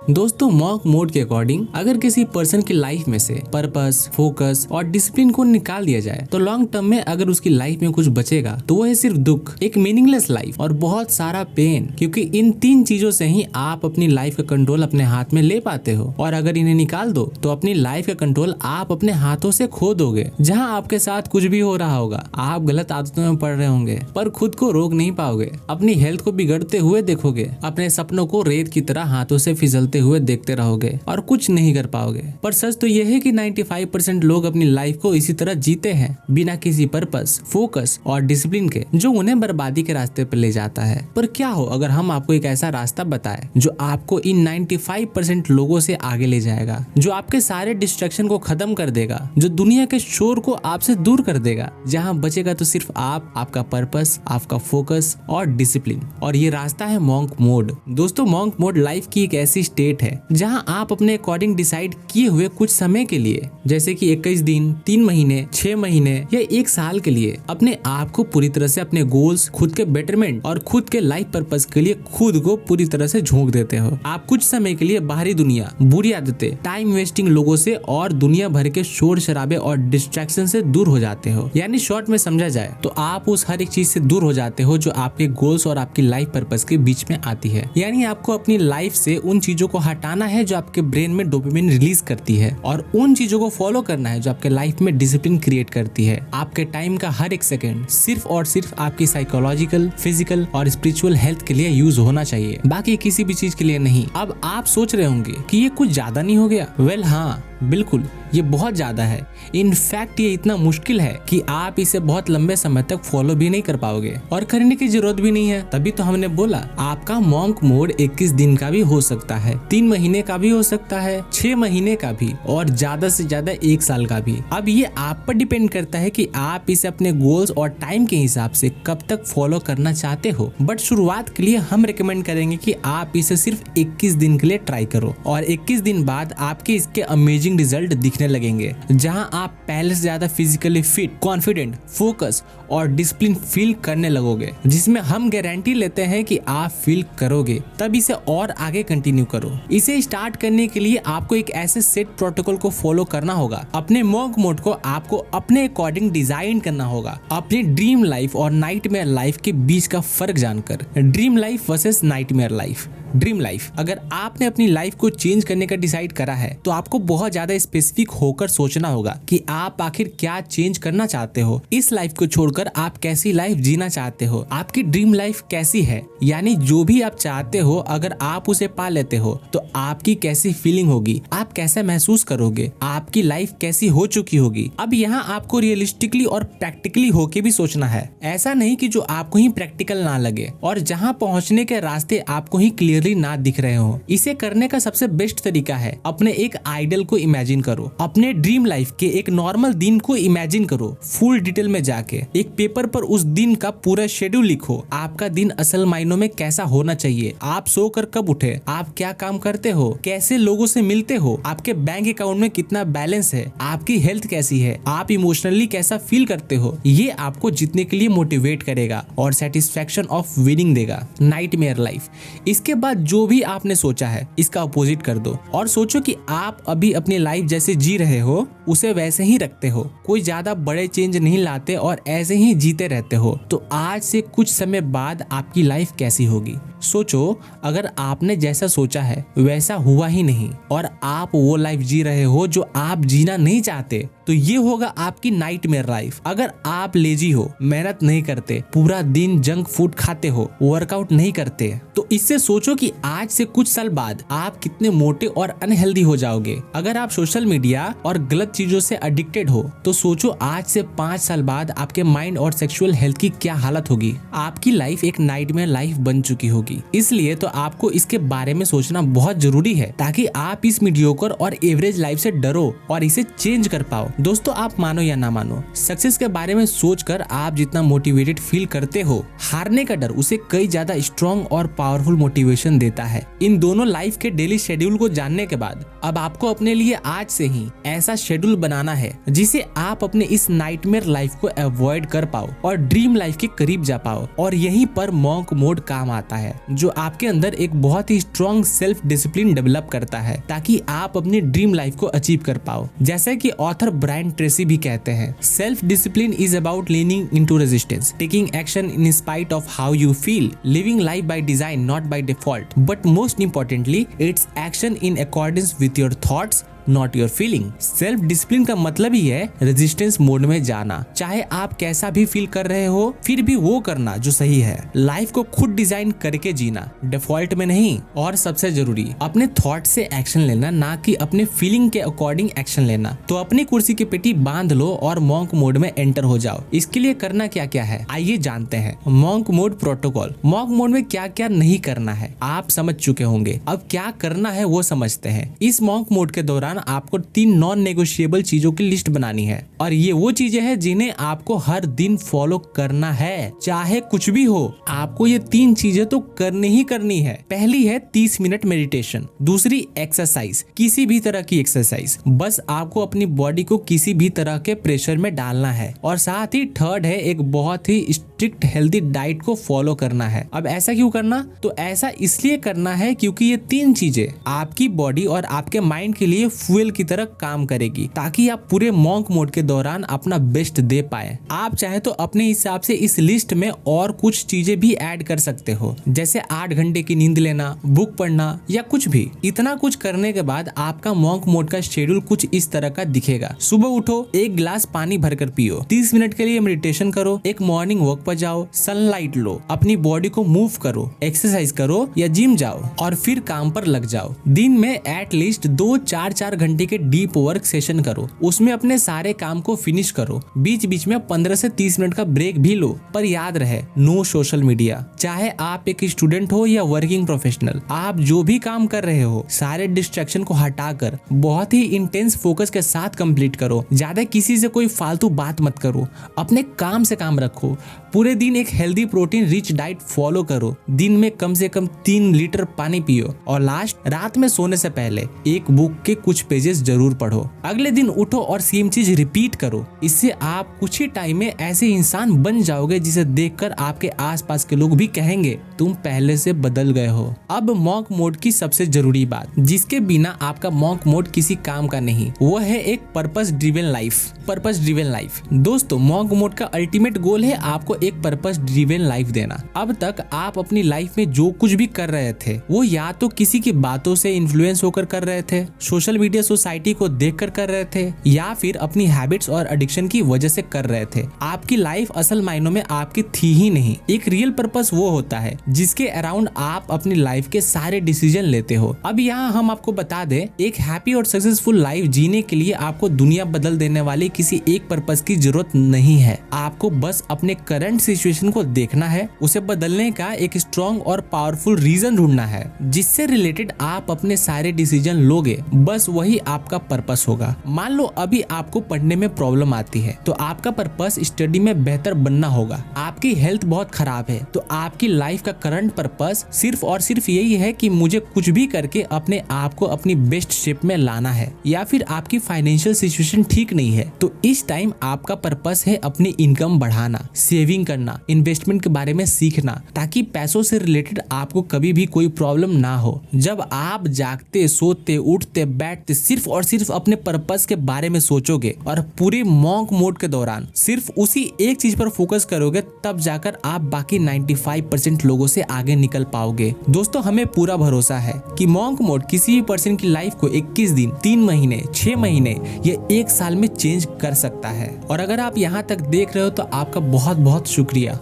दोस्तों monk mode के according अगर किसी पर्सन की लाइफ में से पर्पस, फोकस और डिसिप्लिन को निकाल दिया जाए तो लॉन्ग टर्म में अगर उसकी लाइफ में कुछ बचेगा तो वो है सिर्फ दुख, एक मीनिंगलेस लाइफ और बहुत सारा पेन। क्योंकि इन तीन चीजों से ही आप अपनी लाइफ का कंट्रोल अपने हाथ में ले पाते हो, और अगर इन्हें निकाल दो तो अपनी लाइफ का कंट्रोल आप अपने हाथों से खो दोगे। जहाँ आपके साथ कुछ भी हो रहा होगा, आप गलत आदतों में पड़ रहे होंगे पर खुद को रोक नहीं पाओगे, अपनी हेल्थ को बिगड़ते हुए देखोगे, अपने सपनों को रेत की तरह हाथों से फिसलते हुए देखते रहोगे और कुछ नहीं कर पाओगे। पर सच तो यह है कि 95% लोग अपनी लाइफ को इसी तरह जीते हैं, बिना किसी पर्पस, फोकस और डिसिप्लिन के, जो उन्हें बर्बादी के रास्ते पर ले जाता है। पर क्या हो अगर हम आपको एक ऐसा रास्ता बताएं जो आपको इन 95% लोगों से आगे ले जाएगा, जो आपके सारे डिस्ट्रैक्शन को खत्म कर देगा, जो दुनिया के शोर को आपसे दूर कर देगा। जहाँ बचेगा तो सिर्फ आप, आपका पर्पस, आपका फोकस और डिसिप्लिन। और ये रास्ता है मॉन्क मोड। दोस्तों मॉन्क मोड लाइफ की एक ऐसी स्टेट है जहाँ आप अपने अकॉर्डिंग डिसाइड किए हुए कुछ समय के लिए, जैसे कि 21 दिन, 3 महीने, 6 महीने या 1 साल के लिए अपने आप को पूरी तरह से अपने गोल्स, खुद के बेटरमेंट और खुद के लाइफ पर्पस के लिए खुद को पूरी तरह से झोंक देते हो। आप कुछ समय के लिए बाहरी दुनिया, बुरी आदतें, टाइम वेस्टिंग लोगों से और दुनिया भर के शोर शराबे और डिस्ट्रैक्शन से दूर हो जाते हो। यानी शॉर्ट में समझा जाए तो आप उस हर एक चीज से दूर हो जाते हो जो आपके गोल्स और आपकी लाइफ पर्पस के बीच में आती है। यानी आपको अपनी लाइफ से उन चीजों को हटाना है जो आपके ब्रेन में डोपामिन रिलीज करती है, और उन चीजों को फॉलो करना है जो आपके लाइफ में डिसिप्लिन क्रिएट करती है। आपके टाइम का हर एक सेकंड सिर्फ और सिर्फ आपकी साइकोलॉजिकल, फिजिकल और स्पिरिचुअल हेल्थ के लिए यूज होना चाहिए, बाकी किसी भी चीज के लिए नहीं। अब आप सोच रहे होंगे कि ये कुछ ज्यादा नहीं हो गया? वेल हाँ, बिल्कुल ये बहुत ज्यादा है। इनफैक्ट ये इतना मुश्किल है कि आप इसे बहुत लंबे समय तक फॉलो भी नहीं कर पाओगे, और करने की जरूरत भी नहीं है। तभी तो हमने बोला आपका मॉन्क मोड 21 दिन का भी हो सकता है, 3 महीने का भी हो सकता है, 6 महीने का भी, और ज्यादा से ज्यादा 1 साल का भी। अब ये आप पर डिपेंड करता है कि आप इसे अपने गोल्स और टाइम के हिसाब से कब तक फॉलो करना चाहते हो। बट शुरुआत के लिए हम रिकमेंड करेंगे कि आप इसे सिर्फ 21 दिन के लिए ट्राई करो, और 21 दिन बाद आपके इसके अमेजिंग रिजल्ट दिखने लगेंगे, जहां आप पहले से ज्यादा फिजिकली फिट, कॉन्फिडेंट, फोकस और डिसिप्लिन फील करने लगोगे, जिसमें हम गारंटी लेते हैं कि आप फील करोगे। तब इसे और आगे कंटिन्यू करो। इसे स्टार्ट करने के लिए आपको एक ऐसे सेट प्रोटोकॉल को फॉलो करना होगा। अपने मॉन्क मोड को आपको अपने अकॉर्डिंग डिजाइन करना होगा, अपनी ड्रीम लाइफ और नाइटमेयर लाइफ के बीच का फर्क जानकर। Dream life versus nightmare life. Dream life, अगर आपने अपनी लाइफ को चेंज करने का डिसाइड करा है तो आपको बहुत ज्यादा स्पेसिफिक होकर सोचना होगा कि आप आखिर क्या चेंज करना चाहते हो। इस लाइफ को छोड़कर आप कैसी लाइफ जीना चाहते हो, आपकी ड्रीम लाइफ कैसी है, यानी जो भी आप चाहते हो अगर आप उसे पा लेते हो तो आपकी कैसी फीलिंग होगी, आप कैसे महसूस करोगे, आपकी लाइफ कैसी हो चुकी होगी। अब यहाँ आपको रियलिस्टिकली और प्रैक्टिकली होके भी सोचना है। ऐसा नहीं कि जो आपको ही प्रैक्टिकल ना लगे और जहाँ पहुँचने के रास्ते आपको ही क्लियर ना दिख रहे हो। इसे करने का सबसे बेस्ट तरीका है अपने एक आइडल को इमेजिन करो। अपने ड्रीम लाइफ के एक नॉर्मल दिन को इमेजिन करो, फुल डिटेल में जाके एक पेपर पर उस दिन का पूरा शेड्यूल लिखो। आपका दिन असल मायनों में कैसा होना चाहिए, आप सोकर कब उठे, आप क्या काम करते हो, कैसे लोगों से मिलते हो, आपके बैंक अकाउंट में कितना बैलेंस है, आपकी हेल्थ कैसी है, आप इमोशनली कैसा फील करते हो। ये आपको जीतने के लिए मोटिवेट करेगा और सेटिस्फेक्शन ऑफ विनिंग देगा। Nightmare life. इसके बाद जो भी आपने सोचा है इसका अपोजिट कर दो और सोचो कि आप अभी अपनी लाइफ जैसे जी रहे हो उसे वैसे ही रखते हो, कोई ज्यादा बड़े चेंज नहीं लाते और ऐसे ही जीते रहते हो। तो आज से कुछ समय बाद आपकी लाइफ कैसी होगी? सोचो, अगर आपने जैसा सोचा है वैसा हुआ ही नहीं और आप वो लाइफ जी रहे हो जो आप जीना नहीं चाहते, तो ये होगा आपकी नाइटमेयर लाइफ। अगर आप लेजी हो, मेहनत नहीं करते, पूरा दिन जंक फूड खाते हो, वर्कआउट नहीं करते, तो इससे सोचो कि आज से कुछ साल बाद आप कितने मोटे और अनहेल्दी हो जाओगे। अगर आप सोशल मीडिया और गलत चीजों से एडिक्टेड हो तो सोचो आज से 5 साल बाद आपके माइंड और सेक्सुअल हेल्थ की क्या हालत होगी। आपकी लाइफ एक नाइटमेयर लाइफ बन चुकी होगी। इसलिए तो आपको इसके बारे में सोचना बहुत जरूरी है ताकि आप इस मीडियोकर और एवरेज लाइफ से डरो और इसे चेंज कर पाओ। दोस्तों आप मानो या ना मानो, सक्सेस के बारे में सोचकर आप जितना मोटिवेटेड फील करते हो, हारने का डर उसे कई ज्यादा स्ट्रॉन्ग और पावरफुल मोटिवेशन देता है। इन दोनों लाइफ के डेली शेड्यूल को जानने के बाद अब आपको अपने लिए आज से ही ऐसा शेड्यूल बनाना है जिसे आप अपने इस नाइटमेयर लाइफ को अवॉइड कर पाओ और ड्रीम लाइफ के करीब जा पाओ। और यहीं पर मॉन्क मोड काम आता है, जो आपके अंदर एक बहुत ही स्ट्रॉन्ग सेल्फ डिसिप्लिन डेवलप करता है ताकि आप अपनी ड्रीम लाइफ को अचीव कर पाओ। जैसे कि ऑथर ब्रायन ट्रेसी भी कहते हैं, self discipline is about leaning into resistance, taking action in spite of how you feel, living life by design not by default, but most importantly it's action in accordance with your thoughts not your feeling. Self discipline का मतलब ही है resistance mode में जाना। चाहे आप कैसा भी feel कर रहे हो, फिर भी वो करना जो सही है। लाइफ को खुद डिजाइन करके जीना, डिफॉल्ट में नहीं। और सबसे जरूरी, अपने थॉट से एक्शन लेना, ना कि अपने फीलिंग के अकॉर्डिंग एक्शन लेना। तो अपनी कुर्सी की पेटी बांध लो और मॉन्क मोड में एंटर हो जाओ। इसके लिए करना क्या क्या है, आइए जानते हैं। Monk mode protocol. Monk mode में क्या क्या नहीं करना है आप समझ चुके होंगे, अब क्या करना है वो समझते हैं। इस मॉन्क मोड के दौरान आपको 3 नॉन नेगोशिएबल चीजों की लिस्ट बनानी है, और ये वो चीजें हैं जिन्हें आपको हर दिन फॉलो करना है, चाहे कुछ भी हो। आपको ये 3 चीजें तो करनी ही करनी है। पहली है 30 मिनट मेडिटेशन, दूसरी एक्सरसाइज, किसी भी तरह की एक्सरसाइज, बस आपको अपनी बॉडी को किसी भी तरह के प्रेशर में डालना है, और साथ ही थर्ड है एक बहुत ही स्ट्रिक्ट हेल्दी डाइट को फॉलो करना है। अब ऐसा क्यों करना, तो ऐसा इसलिए करना है क्योंकि ये 3 चीजें आपकी बॉडी और आपके माइंड के लिए फ्यूल की तरह काम करेगी, ताकि आप पूरे मॉन्क मोड के दौरान अपना बेस्ट दे पाए। आप चाहे तो अपने हिसाब से इस लिस्ट में और कुछ चीजें भी ऐड कर सकते हो, जैसे 8 घंटे की नींद लेना, बुक पढ़ना या कुछ भी। इतना कुछ करने के बाद आपका मॉन्क मोड का शेड्यूल कुछ इस तरह का दिखेगा। सुबह उठो, 1 गिलास पानी भरकर पियो, 30 मिनट के लिए मेडिटेशन करो, एक मॉर्निंग वॉक पर जाओ, सनलाइट लो, अपनी बॉडी को मूव करो, एक्सरसाइज करो या जिम जाओ, और फिर काम पर लग जाओ। दिन में एटलीस्ट 2-4 घंटे के डीप वर्क सेशन करो, उसमें अपने सारे काम को फिनिश करो। बीच बीच में 15 से 30 मिनट का ब्रेक भी लो, पर याद रहे नो सोशल मीडिया। चाहे आप एक स्टूडेंट हो या वर्किंग प्रोफेशनल, आप जो भी काम कर रहे हो, सारे डिस्ट्रैक्शन को हटाकर बहुत ही इंटेंस फोकस के साथ कंप्लीट करो। ज्यादा किसी से कोई फालतू बात मत करो, अपने काम से काम रखो। पूरे दिन एक healthy protein rich diet follow करो, दिन में कम से कम 3 लीटर पानी पियो, और लास्ट, रात में सोने से पहले एक बुक के कुछ पेजेस जरूर पढ़ो। अगले दिन उठो और सेम चीज रिपीट करो। इससे आप कुछ ही टाइम में ऐसे इंसान बन जाओगे जिसे देखकर आपके आसपास के लोग भी कहेंगे तुम पहले से बदल गए हो। अब मॉन्क मोड की सबसे जरूरी बात, जिसके बिना आपका मॉन्क मोड किसी काम का नहीं, वो है एक purpose driven life. Purpose driven life दोस्तों, मॉन्क मोड का अल्टीमेट गोल है आपको एक पर्पस ड्रिवन लाइफ देना। अब तक आप अपनी लाइफ में जो कुछ भी कर रहे थे, वो या तो किसी की बातों से इन्फ्लुएंस होकर कर रहे थे, सोशल मीडिया सोसाइटी को देखकर कर रहे थे, या फिर अपनी हैबिट्स और एडिक्शन की वजह से कर रहे थे। आपकी लाइफ असल मायनों में आपकी थी ही नहीं। एक रियल पर्पस वो होता है जिसके अराउंड आप अपनी लाइफ के सारे डिसीजन लेते हो। अब यहाँ हम आपको बता दें, एक हैप्पी और सक्सेसफुल लाइफ जीने के लिए आपको दुनिया बदल देने वाली किसी एक पर्पस की जरूरत नहीं है। आपको बस अपने करंट सिचुएशन को देखना है, उसे बदलने का एक स्ट्रॉन्ग और पावरफुल रीजन ढूंढना है जिससे रिलेटेड आप अपने सारे डिसीजन लोगे। बस वही आपका पर्पस होगा। मान लो अभी आपको पढ़ने में प्रॉब्लम आती है, तो आपका पर्पस स्टडी में बेहतर बनना होगा। आपकी हेल्थ बहुत खराब है, तो आपकी लाइफ का करंट पर्पस सिर्फ और सिर्फ यही है कि मुझे कुछ भी करके अपने आप को अपनी बेस्ट शेप में लाना है। या फिर आपकी फाइनेंशियल सिचुएशन ठीक नहीं है, तो इस टाइम आपका पर्पस है अपनी इनकम बढ़ाना, सेविंग करना, इन्वेस्टमेंट के बारे में सीखना, ताकि पैसों से रिलेटेड आपको कभी भी कोई प्रॉब्लम ना हो। जब आप जागते, सोते, उठते, बैठते सिर्फ और सिर्फ अपने पर्पस के बारे में सोचोगे और पूरे मॉन्क मोड के दौरान सिर्फ उसी एक चीज पर फोकस करोगे, तब जाकर आप बाकी 95% लोगों से आगे निकल पाओगे। दोस्तों, हमें पूरा भरोसा है कि मॉन्क मोड किसी भी पर्सन की लाइफ को 21 दिन, 3 महीने, 6 महीने या 1 साल में चेंज कर सकता है। और अगर आप यहाँ तक देख रहे हो तो आपका बहुत बहुत शुक्रिया।